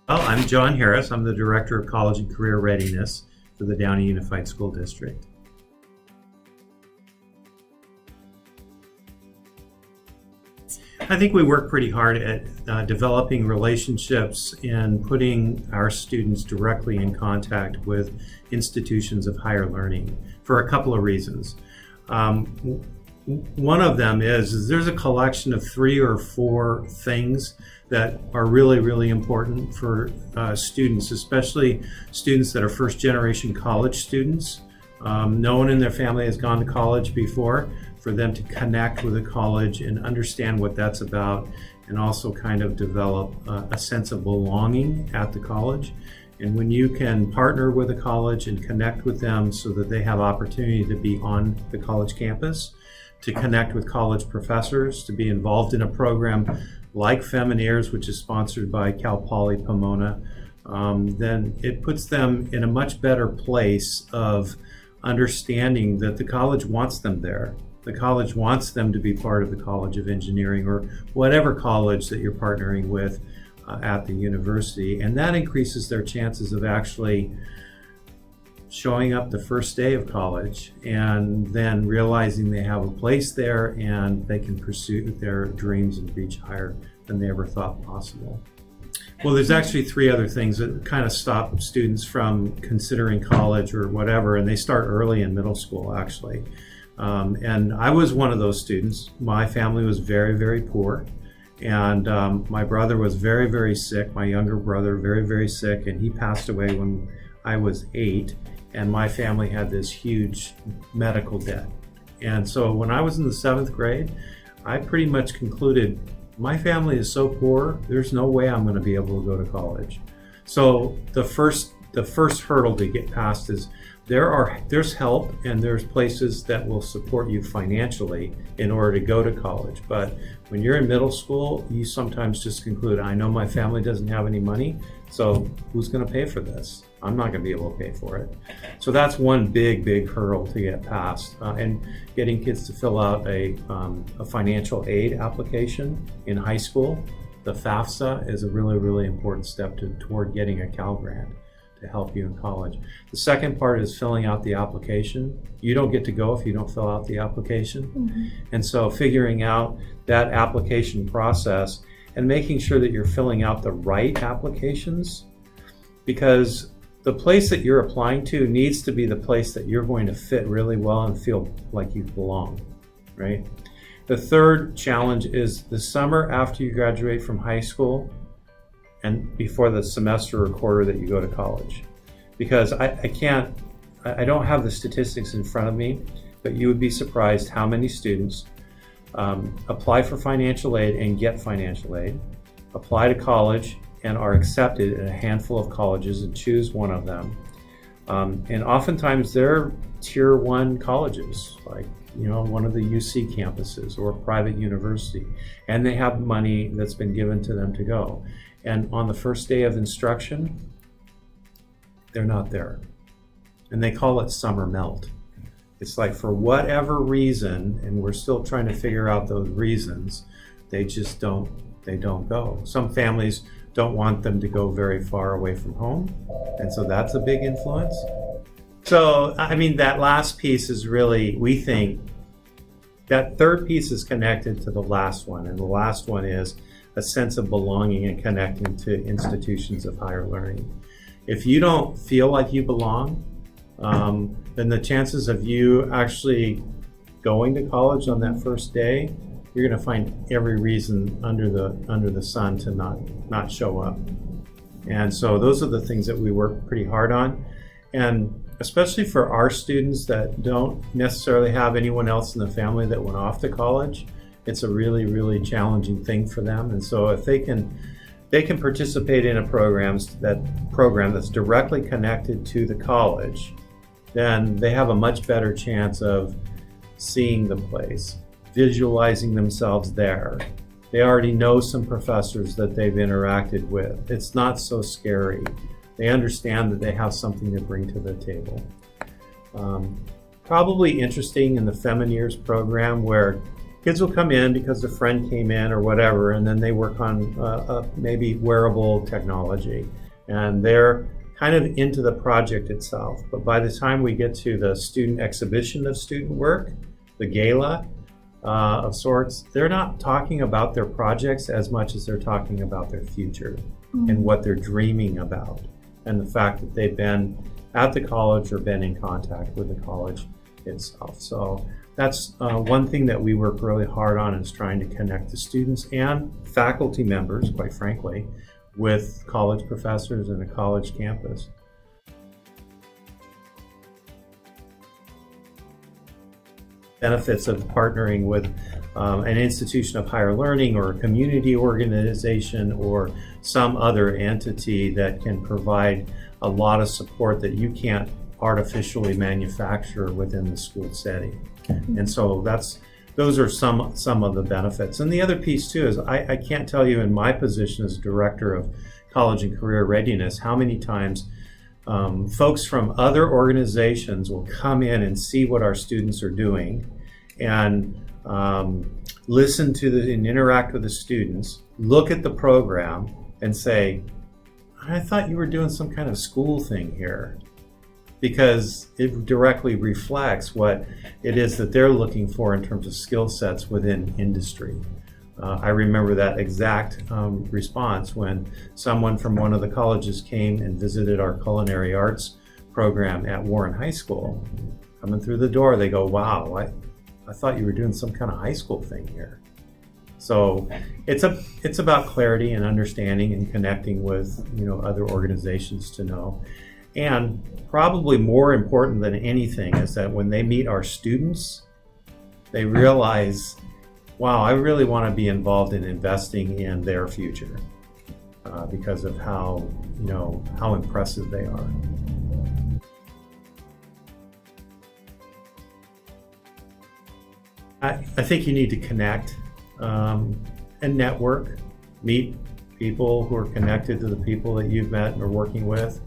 Well, I'm John Harris. I'm the Director of College and Career Readiness for the Downey Unified School District. I think we work pretty hard at developing relationships and putting our students directly in contact with institutions of higher learning for a couple of reasons. One of them is there's a collection of 3 or 4 things that are really, really important for students, especially students that are first generation college students. No one in their family has gone to college before, for them to connect with a college and understand what that's about, and also kind of develop a sense of belonging at the college. And when you can partner with a college and connect with them so that they have opportunity to be on the college campus, to connect with college professors, to be involved in a program like Femineers, which is sponsored by Cal Poly Pomona, then it puts them in a much better place of understanding that the college wants them there. The college wants them to be part of the College of Engineering or whatever college that you're partnering with at the university. And that increases their chances of actually showing up the first day of college and then realizing they have a place there and they can pursue their dreams and reach higher than they ever thought possible. Well, there's actually 3 other things that kind of stop students from considering college or whatever, and they start early in middle school, actually. And I was one of those students. My family was very, very poor. And my brother was very, very sick, my younger brother, very, very sick, and he passed away when I was 8. And my family had this huge medical debt. And so when I was in the 7th grade, I pretty much concluded my family is so poor, there's no way I'm going to be able to go to college. So the first hurdle to get past is there's help and there's places that will support you financially in order to go to college. But when you're in middle school, you sometimes just conclude, I know my family doesn't have any money, so who's going to pay for this? I'm not going to be able to pay for it. So that's one big, big hurdle to get past. And getting kids to fill out a financial aid application in high school. The FAFSA is a really, really important step toward getting a Cal Grant to help you in college. The second part is filling out the application. You don't get to go if you don't fill out the application. Mm-hmm. And so figuring out that application process and making sure that you're filling out the right applications, because the place that you're applying to needs to be the place that you're going to fit really well and feel like you belong, right? The third challenge is the summer after you graduate from high school and before the semester or quarter that you go to college. Because I don't have the statistics in front of me, but you would be surprised how many students apply for financial aid and get financial aid, apply to college and are accepted in a handful of colleges and choose one of them. And oftentimes they're tier 1 colleges, like one of the UC campuses or a private university, and they have money that's been given to them to go. And on the first day of instruction, they're not there. And they call it summer melt. It's like for whatever reason, and we're still trying to figure out those reasons, they don't go. Some families don't want them to go very far away from home, and so that's a big influence. So, I mean, that last piece is really, we think, that third piece is connected to the last one, and the last one is a sense of belonging and connecting to institutions of higher learning. If you don't feel like you belong, then the chances of you actually going to college on that first day, you're going to find every reason under the sun to not show up. And so those are the things that we work pretty hard on. And especially for our students that don't necessarily have anyone else in the family that went off to college, it's a really, really challenging thing for them. And so if they can participate in a program that's directly connected to the college, then they have a much better chance of seeing the place, visualizing themselves there. They already know some professors that they've interacted with. It's not so scary. They understand that they have something to bring to the table. Probably interesting in the Femineers program, where kids will come in because a friend came in or whatever, and then they work on maybe wearable technology, and they're kind of into the project itself. But by the time we get to the student exhibition of student work, the gala of sorts, they're not talking about their projects as much as they're talking about their future and what they're dreaming about, and the fact that they've been at the college or been in contact with the college itself. So that's one thing that we work really hard on, is trying to connect the students and faculty members, quite frankly, with college professors and a college campus. Benefits of partnering with an institution of higher learning or a community organization or some other entity that can provide a lot of support that you can't artificially manufacture within the school setting. And so those are some of the benefits. And the other piece too is I can't tell you, in my position as director of college and career readiness, how many times folks from other organizations will come in and see what our students are doing and listen to and interact with the students, look at the program and say, I thought you were doing some kind of school thing here, because it directly reflects what it is that they're looking for in terms of skill sets within industry. I remember that exact response when someone from one of the colleges came and visited our culinary arts program at Warren High School. Coming through the door, they go, wow, I thought you were doing some kind of high school thing here. So it's about clarity and understanding and connecting with other organizations to know. And probably more important than anything is that when they meet our students, they realize, wow, I really want to be involved in investing in their future because of how impressive they are. I think you need to connect and network, meet people who are connected to the people that you've met or working with.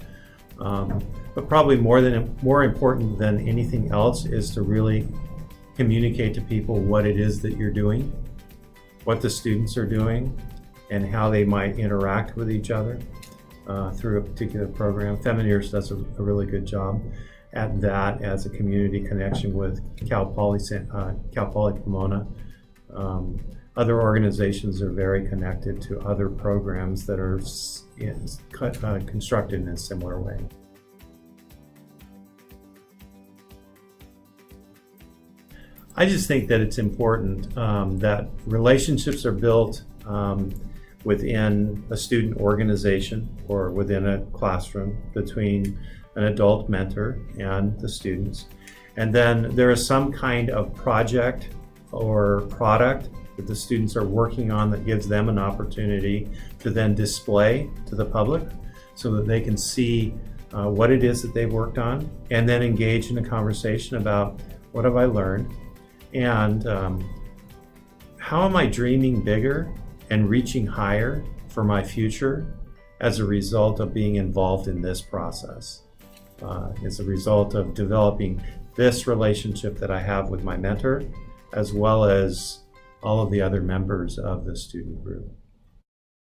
But probably more important than anything else is to really communicate to people what it is that you're doing, what the students are doing, and how they might interact with each other through a particular program. Femineers does a really good job at that as a community connection with Cal Poly Pomona. Other organizations are very connected to other programs that are constructed in a similar way. I just think that it's important that relationships are built within a student organization or within a classroom between an adult mentor and the students. And then there is some kind of project or product that the students are working on that gives them an opportunity to then display to the public so that they can see what it is that they've worked on, and then engage in a conversation about what have I learned and how am I dreaming bigger and reaching higher for my future as a result of being involved in this process. As a result of developing this relationship that I have with my mentor, as well as all of the other members of the student group.